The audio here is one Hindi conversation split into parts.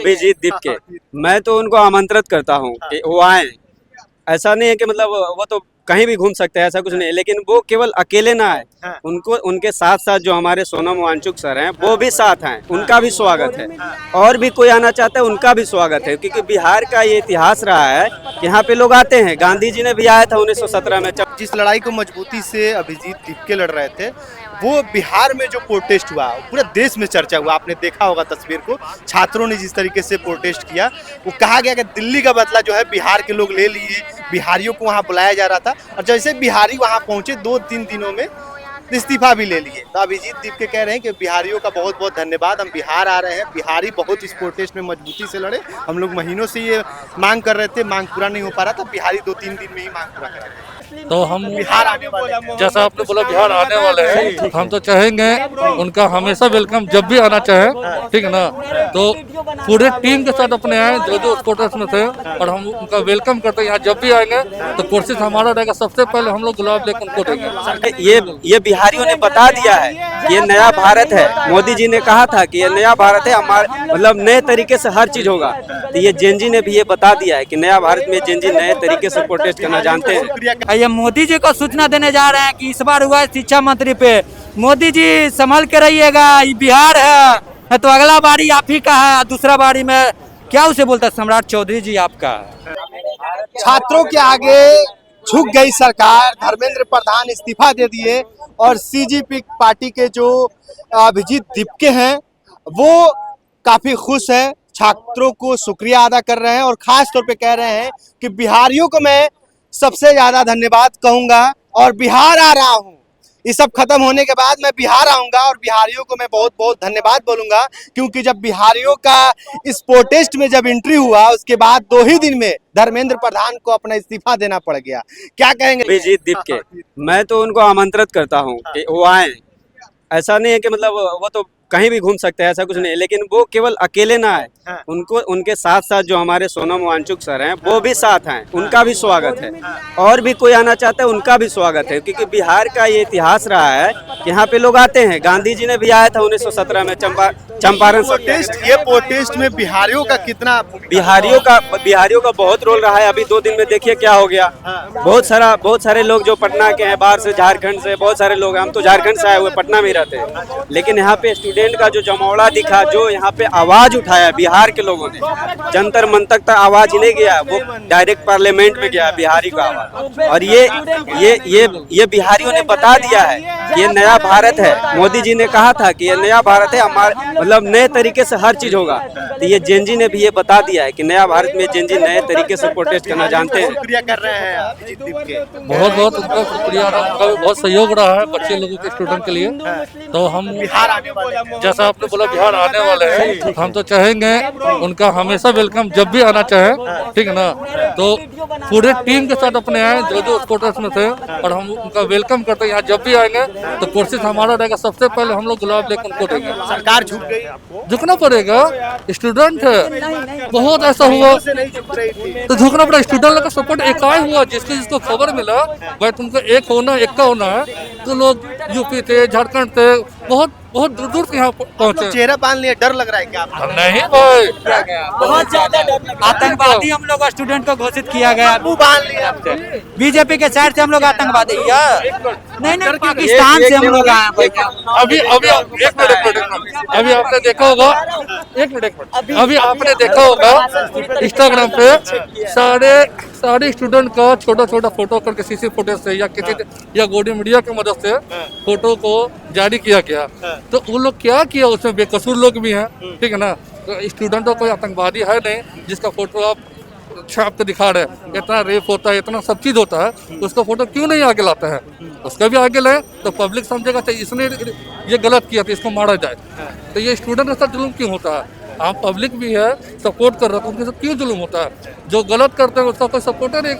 अभिजीत दीप के मैं तो उनको आमंत्रित करता हूँ कि वो आए। ऐसा नहीं है कि मतलब वो तो कहीं भी घूम सकते हैं, ऐसा कुछ नहीं है, लेकिन वो केवल अकेले ना आए, उनको उनके साथ साथ जो हमारे सोनम वांगचुक सर हैं वो भी साथ हैं, उनका भी स्वागत है। और भी कोई आना चाहता है उनका भी स्वागत है, क्योंकि बिहार का ये इतिहास रहा है कि यहाँ पे लोग आते हैं। गांधी जी ने भी आया था 1917 में। जिस लड़ाई को मजबूती से अभिजीत दीपके लड़ रहे थे, वो बिहार में जो प्रोटेस्ट हुआ पूरे देश में चर्चा हुआ। आपने देखा होगा तस्वीर को, छात्रों ने जिस तरीके से प्रोटेस्ट किया, वो कहा गया कि दिल्ली का बदला जो है बिहार के लोग ले लिए, बिहारियों को वहाँ बुलाया जा रहा था। और जैसे बिहारी वहाँ पहुँचे 2-3 दिनों में इस्तीफा भी ले लिए। तो अभिजीत दीपके कह रहे हैं कि बिहारियों का बहुत बहुत धन्यवाद, हम बिहार आ रहे हैं। बिहारी बहुत इस प्रोटेस्ट में मजबूती से लड़े, हम लोग महीनों से ये मांग कर रहे थे, मांग पूरा नहीं हो पा रहा था, बिहारी 2-3 दिन में ही मांग पूरा कर रहे थे। तो हम बिहार आने वाले हैं। जैसा आपने बोला बिहार आने वाले हैं, हम तो चाहेंगे उनका हमेशा वेलकम जब भी आना चाहे, ठीक है ना। तो पूरे टीम के साथ अपने आए जो स्पोर्टर्स में थे, और हम उनका वेलकम करते हैं। यहाँ जब भी आएंगे तो कोशिश हमारा रहेगा सबसे पहले हम लोग गुलाब लेकर उनको देंगे। ये बिहारियों ने बता दिया है कि ये नया भारत है। मोदी जी ने कहा था कि ये नया भारत है, हमारे मतलब नए तरीके से हर चीज होगा। तो ये जेनजी ने भी ये बता दिया है कि नया भारत में जेनजी नए तरीके से प्रोटेस्ट करना जानते हैं। ये मोदी जी को सूचना देने जा रहे हैं कि इस बार हुआ है शिक्षा मंत्री पे। मोदी जी संभल के रहिएगा, ये बिहार है तो अगला बारी आप ही का है, दूसरा बारी में क्या उसे बोलता है सम्राट चौधरी जी आपका। छात्रों के आगे झुक गई सरकार, धर्मेंद्र प्रधान इस्तीफा दे दिए और सीजीपी पार्टी के जो अभिजीत दीपके हैं वो काफी खुश है, छात्रों को शुक्रिया अदा कर रहे हैं और खास तौर पे कह रहे हैं कि बिहारियों को मैं सबसे ज्यादा धन्यवाद कहूंगा और बिहार आ रहा हूं। ये सब खत्म होने के बाद मैं बिहार आऊंगा और बिहारियों को मैं बहुत बहुत धन्यवाद बोलूंगा, क्योंकि जब बिहारियों का इस प्रोटेस्ट में जब एंट्री हुआ उसके बाद 2 ही दिन में धर्मेंद्र प्रधान को अपना इस्तीफा देना पड़ गया। क्या कहेंगे अभिजीत दीप के मैं तो उनको आमंत्रित करता हूँ कि वो आए। ऐसा नहीं है कि मतलब वो तो कहीं भी घूम सकते हैं, ऐसा कुछ नहीं है, लेकिन वो केवल अकेले ना आए, उनको उनके साथ साथ जो हमारे सोनम वांगचुक सर हैं वो भी साथ हैं, उनका भी स्वागत है। और भी कोई आना चाहता है उनका भी स्वागत है, क्योंकि बिहार का ये इतिहास रहा है कि यहाँ पे लोग आते हैं। गांधी जी ने भी आया था 1917 में चंपारण प्रोटेस्ट। ये प्रोटेस्ट में बिहारियों का कितना बिहारियों का बहुत रोल रहा है। अभी 2 दिन में देखिए क्या हो गया। बहुत सारे लोग जो पटना के हैं, बाहर से, झारखंड से बहुत सारे लोग, हम तो झारखंड से आए हुए पटना में ही रहते हैं, लेकिन यहाँ पे स्टूडेंट का जो जमौड़ा दिखा, जो यहाँ पे आवाज उठाया बिहार के लोगों ने, जंतर मंतर तक आवाज ही नहीं गया, वो डायरेक्ट पार्लियामेंट में गया बिहारी का आवाज। और ये बिहारियों ने बता दिया है कि ये नया भारत है। मोदी जी ने कहा था कि ये नया भारत है, हमारे मतलब नए तरीके से हर चीज होगा। तो ये जेनजी ने भी ये बता दिया है कि नया भारत में जेनजी नए तरीके से प्रोटेस्ट करना जानते हैं। शुक्रिया कर रहे हैं अभिजीत दीपके। बहुत बहुत उनका शुक्रिया, उनका भी बहुत सहयोग रहा है बच्चे लोगों के, स्टूडेंट के लिए। तो हम बिहार आने वाले हैं। जैसा आपने बोला बिहार आने वाले हैं, हम तो चाहेंगे उनका हमेशा वेलकम जब भी आना चाहे, ठीक है ना। तो पूरे टीम के साथ अपने आए जो स्पोर्टर्स में थे, और हम उनका वेलकम करते हैं। यहाँ जब भी आएंगे तो कोशिश हमारा रहेगा सबसे पहले हम लोग गुलाब लेकर उनको देंगे। सरकार झुक गई, झुकना पड़ेगा, स्टूडेंट है, बहुत ऐसा हुआ तो झुकना पड़ेगा। स्टूडेंट लोग का सपोर्ट एकाई हुआ, जिसको खबर मिला भाई तुमको एक का होना है, तो लोग यूपी थे, झारखंड थे, बहुत दूर दूर से यहाँ पहुँचे। चेहरा बांध लिया, डर लग रहा है क्या आपको? नहीं भाई, बहुत ज्यादा आतंकवादी हम लोग स्टूडेंट को घोषित किया गया। मुंह बांध लिया। बीजेपी के साइड से हम लोग आतंकवादी नहीं, पाकिस्तान से हम लोग आए। अभी एक मिनट अभी आपने देखा होगा, एक मिनट अभी आपने देखा होगा इंस्टाग्राम पे सारे स्टूडेंट का छोटा फोटो करके सीसी फुटेज से या गोडी मीडिया की मदद से फोटो को जारी किया गया। तो वो लोग क्या किया, उसमें बेकसूर लोग भी हैं, ठीक है ना। तो स्टूडेंटों कोई आतंकवादी है नहीं जिसका फोटो आप छाप के दिखा रहे हैं। इतना रेप होता है, इतना सब चीज होता है, उसका फोटो क्यों नहीं आगे लाता है? उसका भी आगे लाए तो पब्लिक समझेगा इसने ये गलत किया तो इसको मारा जाए। तो ये स्टूडेंट के साथ जुल्म क्यों होता है? आम पब्लिक भी है, सपोर्ट कर रहा है, उनके साथ क्यों जुल्म होता है? जो गलत करते हैं उसका कोई सपोर्टर नहीं,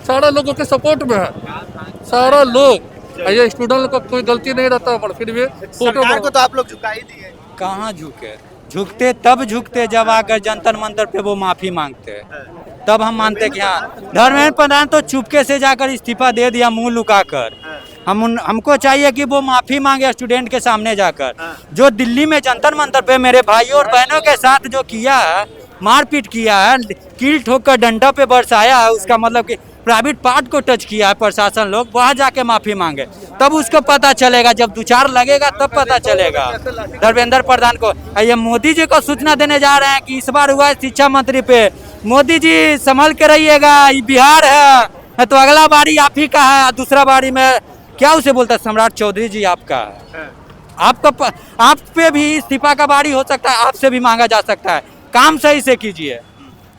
सारा लोगों के सपोर्ट में है, सारा लोग। ये स्टूडेंट का कोई गलती नहीं रहता, पर फिर भी सरकार को तो आप लोग झुका ही दिए। कहाँ झुकते तब झुकते जब आकर जंतर मंतर पे वो माफी मांगते, तब हम मानते कि हाँ। धर्मेंद्र प्रधान तो चुपके से जाकर इस्तीफा दे दिया मुंह लुकाकर। हमको चाहिए कि वो माफी मांगे स्टूडेंट के सामने जाकर। जो दिल्ली में जंतर मंतर पे मेरे भाइयों और बहनों के साथ जो किया है मारपीट किया है, कील ठोक कर डंडा पे बरसाया है, उसका मतलब कि प्राइवेट पार्ट को टच किया है प्रशासन लोग, वहाँ जाके माफी मांगे तब उसको पता चलेगा। जब 2-4 लगेगा तब पता चलेगा धर्मेंद्र प्रधान को। ये मोदी जी को सूचना देने जा रहे हैं कि इस बार हुआ है शिक्षा मंत्री पे, मोदी जी संभल के रहिएगा, ये बिहार है तो अगला बारी आप ही का है, दूसरा बारी में क्या उसे बोलता है सम्राट चौधरी जी आपका है। आपका आप पे भी इस्तीफा का बारी हो सकता है, आपसे भी मांगा जा सकता है। काम सही से कीजिए,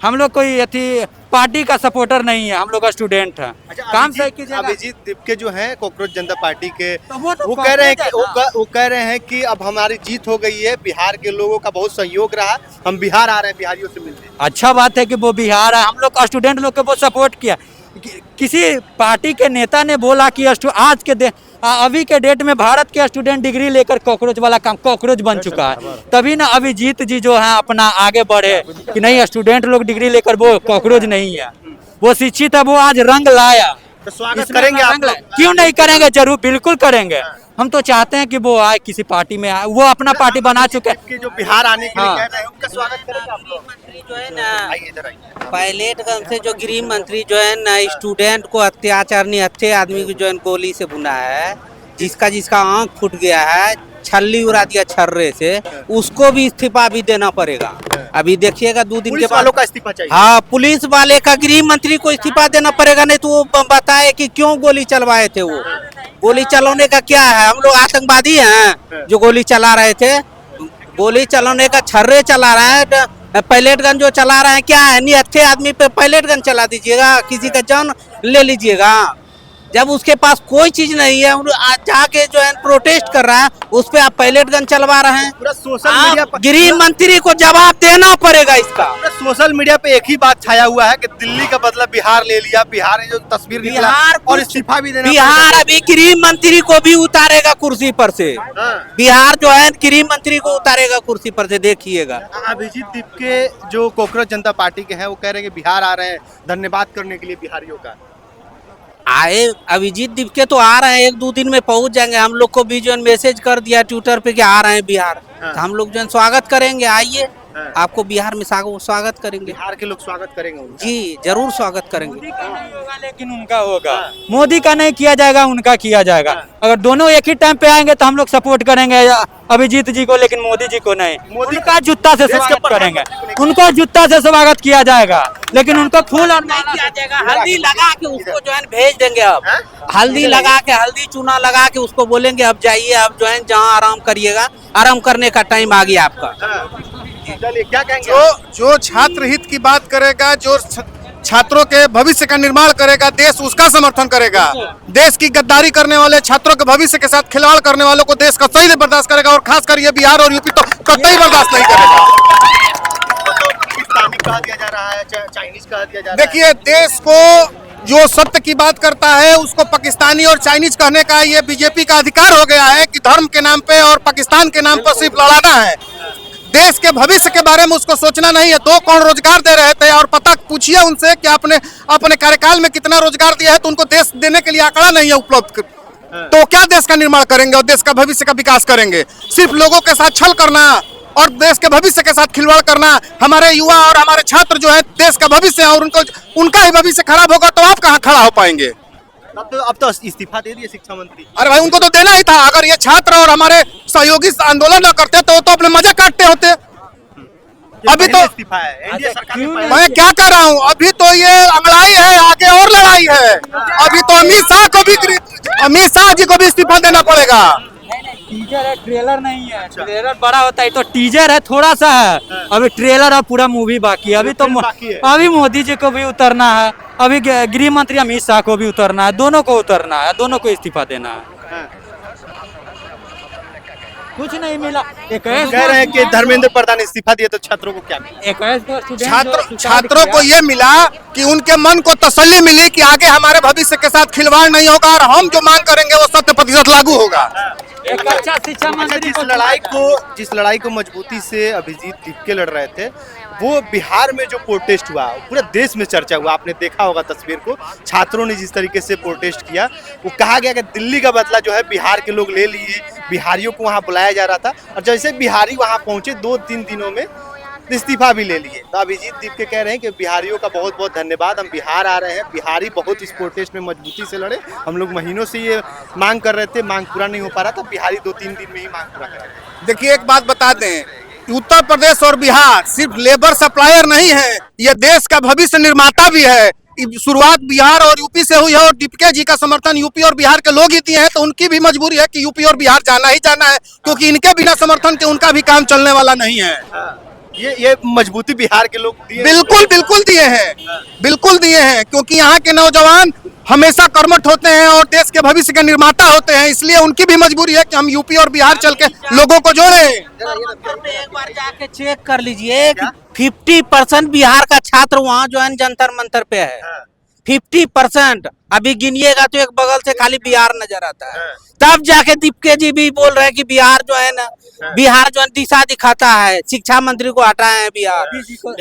हम लोग कोई अथी पार्टी का सपोर्टर नहीं है, हम लोग स्टूडेंट हैं। काम सही कीजिए। अभिजीत दीपके जो हैं कॉकरोच जनता पार्टी के, तो वो वो कह रहे हैं कि वो कह रहे हैं कि अब हमारी जीत हो गई है, बिहार के लोगों का बहुत सहयोग रहा, हम बिहार आ रहे हैं बिहारियों से मिलने। अच्छा बात है कि वो बिहार है, हम लोग स्टूडेंट लोग को वो सपोर्ट किया। किसी पार्टी के नेता ने बोला कि आज के अभी के डेट में भारत के स्टूडेंट डिग्री लेकर कॉकरोच वाला काम कॉकरोच बन चुका है, तभी ना अभिजीत जी जो है अपना आगे बढ़े कि नहीं स्टूडेंट लोग डिग्री लेकर वो कॉकरोच नहीं है, वो शिक्षित है, वो आज रंग लाया। तो स्वागत करेंगे आप लोग? क्यों नहीं करेंगे, जरूर बिल्कुल करेंगे। हम तो चाहते हैं कि वो आए, किसी पार्टी में आए, वो अपना पार्टी बना चुके हैं। जो बिहार आने के लिए हाँ। कह रहे हैं उनका स्वागत करेंगे आप लोग? मंत्री जो है ना, आइए इधर आइए। पायलटगंज से जो गृह मंत्री जो है ना, स्टूडेंट को अत्याचार नहीं, अच्छे आदमी को जो है गोली से भुना है, जिसका आंख फूट गया है, छल्ली उड़ा दिया छर्रे से, उसको भी इस्तीफा भी देना पड़ेगा। अभी देखिएगा 2 दिन के पुलिस बाद वालों का इस्तीफा चाहिए। हाँ, पुलिस वाले का गृह मंत्री को इस्तीफा देना पड़ेगा, नहीं तो वो बताए कि क्यों गोली चलवाए थे। वो गोली चलाने का क्या है, हम लोग आतंकवादी हैं जो गोली चला रहे थे? गोली चलाने का छर्रे चला रहा है, पायलटगन जो चला रहे हैं क्या है? नहीं, अच्छे आदमी पे पायलटगन चला दीजिएगा, किसी का जान ले लीजिएगा। जब उसके पास कोई चीज नहीं है, जाके जो है प्रोटेस्ट कर रहा है, उस पे आप पायलटगन चलवा रहे हैं। पूरा सोशल मीडिया पर गृह मंत्री को जवाब देना पड़ेगा इसका। पूरा सोशल मीडिया पे एक ही बात छाया हुआ है कि दिल्ली का बदला बिहार ले लिया, बिहार ने जो तस्वीर निकला बिहार और इस्तीफा भी देना बिहार अभी गृह मंत्री को भी उतारेगा कुर्सी पर से। हाँ। बिहार जो है गृह मंत्री को उतारेगा कुर्सी पर से, देखिएगा। अभिजीत दीपके जो कॉकरोच जनता पार्टी के हैं वो कह रहे हैं कि बिहार आ रहे हैं धन्यवाद करने के लिए बिहारियों का। आए अभिजीत दीपके तो आ रहे हैं, 1-2 दिन में पहुंच जाएंगे। हम लोग को भी जो है मैसेज कर दिया ट्विटर पे कि आ रहे हैं बिहार, हाँ। तो हम लोग जो है स्वागत करेंगे। आइए, हाँ। आपको बिहार में स्वागत करेंगे। बिहार के लोग स्वागत करेंगे उनका। जी जरूर स्वागत करेंगे। मोदी का नहीं होगा लेकिन उनका होगा। मोदी का नहीं किया जाएगा, उनका किया जाएगा। अगर दोनों एक ही टाइम पे आएंगे तो हम लोग सपोर्ट करेंगे अभिजीत जी को, लेकिन मोदी जी को नहीं। मोदी उनका जूता से देश के स्वागत करेंगे, प्रधानमंत्री उनको जूता से स्वागत किया जाएगा, लेकिन उनको फूल और नहीं किया जाएगा। हल्दी लगा के उसको जो है भेज देंगे। अब हल्दी लगा के, हल्दी चूना लगा के उसको बोलेंगे अब जाइए, अब जो है जहाँ आराम करिएगा, आराम करने का टाइम आ गया आपका। चलिए क्या कहेंगे? जो छात्र हित की बात करेगा, जो छात्रों के भविष्य का निर्माण करेगा, देश उसका समर्थन करेगा। देश की गद्दारी करने वाले, छात्रों के भविष्य के साथ खिलवाड़ करने वालों को देश का सही से बर्दाश्त करेगा, और खासकर ये बिहार और यूपी तो कतई बर्दाश्त नहीं करेगा। पाकिस्तानी कहा दिया जा रहा है, चाइनीज कहा दिया जा रहा है। देखिए, देश को जो सत्य की बात करता है उसको पाकिस्तानी और चाइनीज कहने का ये बीजेपी का अधिकार हो गया है कि धर्म के नाम पे और पाकिस्तान के नाम पर सिर्फ लड़ाना है। देश के भविष्य के बारे में उसको सोचना नहीं है। 2 करोड़ रोजगार दे रहे थे, और पता पूछिए उनसे कि आपने अपने कार्यकाल में कितना रोजगार दिया है, तो उनको देश देने के लिए आंकड़ा नहीं है उपलब्ध। तो क्या देश का निर्माण करेंगे और देश का भविष्य का विकास करेंगे? सिर्फ लोगों के साथ छल करना और देश के भविष्य के साथ खिलवाड़ करना। हमारे युवा और हमारे छात्र जो है देश का भविष्य है, और उनका ही भविष्य खराब होगा तो आप कहाँ खड़ा हो पाएंगे? अब तो इस्तीफा दे दिए शिक्षा मंत्री। अरे भाई, उनको तो देना ही था। अगर ये छात्र और हमारे सहयोगी आंदोलन न करते तो अपने मजे काटते होते। अभी तो इस्तीफा है, एनडीए सरकार ने पहले मैं क्या कर रहा हूँ, अभी तो ये अंगड़ाई है, आगे और लड़ाई है। अभी तो अमित शाह जी को भी इस्तीफा देना पड़ेगा। टीजर है, ट्रेलर नहीं है। ट्रेलर बड़ा होता है तो टीजर है, थोड़ा सा है। अभी ट्रेलर और पूरा मूवी बाकी है। अभी तो अभी मोदी जी को भी उतरना है, अभी गृह मंत्री अमित शाह को भी उतरना है, दोनों को उतरना है, दोनों को इस्तीफा देना है। कुछ नहीं मिला। कह रहे हैं कि धर्मेंद्र प्रधान इस्तीफा दिए तो छात्रों को क्या मिला? छात्रों को ये मिला कि उनके मन को तसल्ली मिली कि आगे हमारे भविष्य के साथ खिलवाड़ नहीं होगा, और हम जो मांग करेंगे वो 100% लागू होगा। एक अच्छा शिक्षा मंत्री जिस लड़ाई को मजबूती से अभिजीत दीपके लड़ रहे थे, वो बिहार में जो प्रोटेस्ट हुआ पूरे देश में चर्चा हुआ। आपने देखा होगा तस्वीर को, छात्रों ने जिस तरीके से प्रोटेस्ट किया, वो कहा गया कि दिल्ली का बदला जो है बिहार के लोग ले लिए, बिहारियों को वहाँ बुलाया जा रहा था। और जैसे बिहारी वहाँ पहुंचे 2-3 दिनों में इस्तीफा भी ले लिए। तो अभिजीत दीपके कह रहे हैं कि बिहारियों का बहुत बहुत धन्यवाद, हम बिहार आ रहे हैं, बिहारी बहुत इस प्रोटेस्ट में मजबूती से लड़े, हम लोग महीनों से ये मांग कर रहे थे, मांग पूरा नहीं हो पा रहा था, बिहारी 2-3 दिन में ही मांग पूरा कर। देखिए एक बात बता दें, उत्तर प्रदेश और बिहार सिर्फ लेबर सप्लायर नहीं है, ये देश का भविष्य निर्माता भी है। शुरुआत बिहार और यूपी से हुई है और दीपके जी का समर्थन यूपी और बिहार के लोग ही दिए हैं, तो उनकी भी मजबूरी है कि यूपी और बिहार जाना ही जाना है, क्योंकि इनके बिना समर्थन के उनका भी काम चलने वाला नहीं है। ये मजबूती बिहार के लोग दिए, बिल्कुल बिल्कुल दिए हैं, बिल्कुल दिए हैं, क्योंकि यहाँ के नौजवान हमेशा कर्मठ होते हैं और देश के भविष्य के निर्माता होते हैं, इसलिए उनकी भी मजबूरी है कि हम यूपी और बिहार चल के लोगों को जोड़े। एक बार जाके चेक कर लीजिए, 50% बिहार का छात्र वहाँ जो है जंतर मंतर पे है, 50%। अभी गिनिएगा तो एक बगल से खाली बिहार नजर आता है, तब जाके दीपके जी भी बोल रहे हैं कि बिहार जो है ना, बिहार जो है दिशा दिखाता है, शिक्षा मंत्री को हटाए हैं बिहार।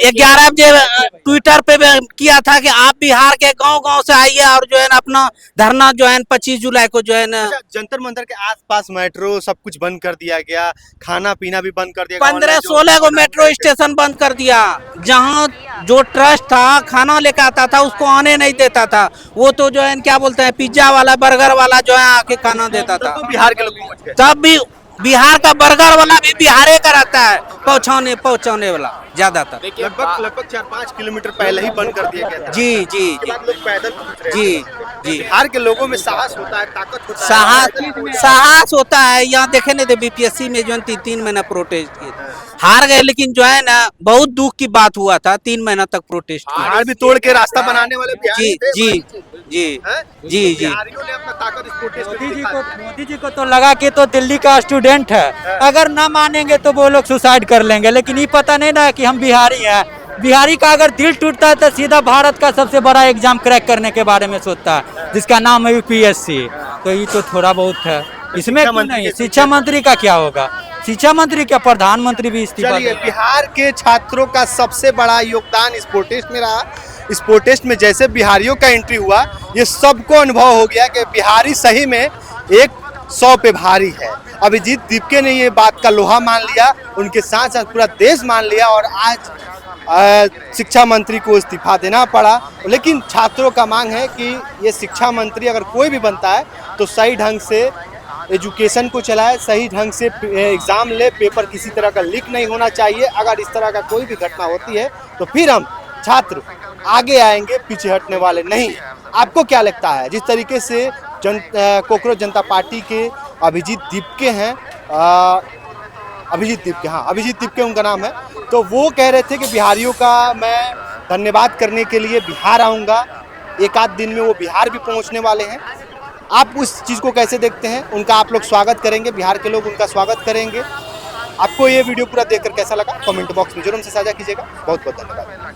11 बजे ट्विटर पे किया था कि आप बिहार के गांव-गांव से आइए और जो है ना अपना धरना जो है 25 जुलाई को जो है ना। जंतर मंतर के आसपास मेट्रो सब कुछ बंद कर दिया गया, खाना पीना भी बंद कर दिया, 15-16 को मेट्रो स्टेशन बंद कर दिया, जहाँ जो ट्रस्ट था खाना लेकर आता था उसको आने नहीं देता था, वो तो जो है क्या बोलते हैं पिज्जा वाला बर्गर वाला जो है आके खाना देता था। तो बिहार के लोग पहुंच गए। तब भी बिहार का बर्गर वाला भी बिहारे का रहता है, पहुंचाने वाला ज्यादातर। लगभग 4-5 किलोमीटर पहले ही बंद कर दिया गया था। जी जी उसके बाद लोग पैदल पहुंच रहे जी हैं। जी बिहार के लोगों में साहस होता है, ताकत होता है, साहस होता है। यहाँ देखे नहीं थे बीपीएससी में जो है 3 महीना प्रोटेस्ट किए थे, हार गए, लेकिन जो है ना बहुत दुख की बात हुआ था, 3 महीना तक प्रोटेस्ट किया। बिहार भी तोड़ के रास्ता बनाने वाले जी जी जी जी जी। बिहारियों ने अपना ताकत इस प्रोटेस्ट में दिखाई। मोदी जी को तो लगा कि तो दिल्ली का स्टूडेंट है, अगर ना मानेंगे तो वो लोग सुसाइड कर लेंगे, लेकिन ये पता नहीं ना कि हम बिहारी हैं। बिहारी का अगर दिल टूटता है तो सीधा भारत का सबसे बड़ा एग्जाम क्रैक करने के बारे में सोचता है, जिसका नाम है यूपीएससी। तो ये तो थोड़ा बहुत है, इसमें क्यों नहीं। शिक्षा मंत्री का क्या होगा, शिक्षा मंत्री क्या, प्रधानमंत्री भी इस्तीफा चलिए, दें। बिहार के छात्रों का सबसे बड़ा योगदान इस प्रोटेस्ट में रहा। इस प्रोटेस्ट में जैसे बिहारियों का एंट्री हुआ, ये सबको अनुभव हो गया कि बिहारी सही में एक 100 पे भारी है। अभिजीत दीपके ने ये बात का लोहा मान लिया, उनके साथ साथ पूरा देश मान लिया, और आज शिक्षा मंत्री को इस्तीफा देना पड़ा। लेकिन छात्रों का मांग है कि ये शिक्षा मंत्री अगर कोई भी बनता है तो सही ढंग से एजुकेशन को चलाए, सही ढंग से एग्ज़ाम ले, पेपर किसी तरह का लीक नहीं होना चाहिए। अगर इस तरह का कोई भी घटना होती है तो फिर हम छात्र आगे आएंगे, पीछे हटने वाले नहीं। आपको क्या लगता है, जिस तरीके से कोकरोच जनता पार्टी के अभिजीत दीपके हैं, अभिजीत दीपके उनका नाम है, तो वो कह रहे थे कि बिहारियों का मैं धन्यवाद करने के लिए बिहार आऊँगा, एक आध दिन में वो बिहार भी पहुँचने वाले हैं। आप उस चीज़ को कैसे देखते हैं? उनका आप लोग स्वागत करेंगे, बिहार के लोग उनका स्वागत करेंगे। आपको ये वीडियो पूरा देखकर कैसा लगा कमेंट बॉक्स में जरूर हमसे साझा कीजिएगा। बहुत बहुत धन्यवाद।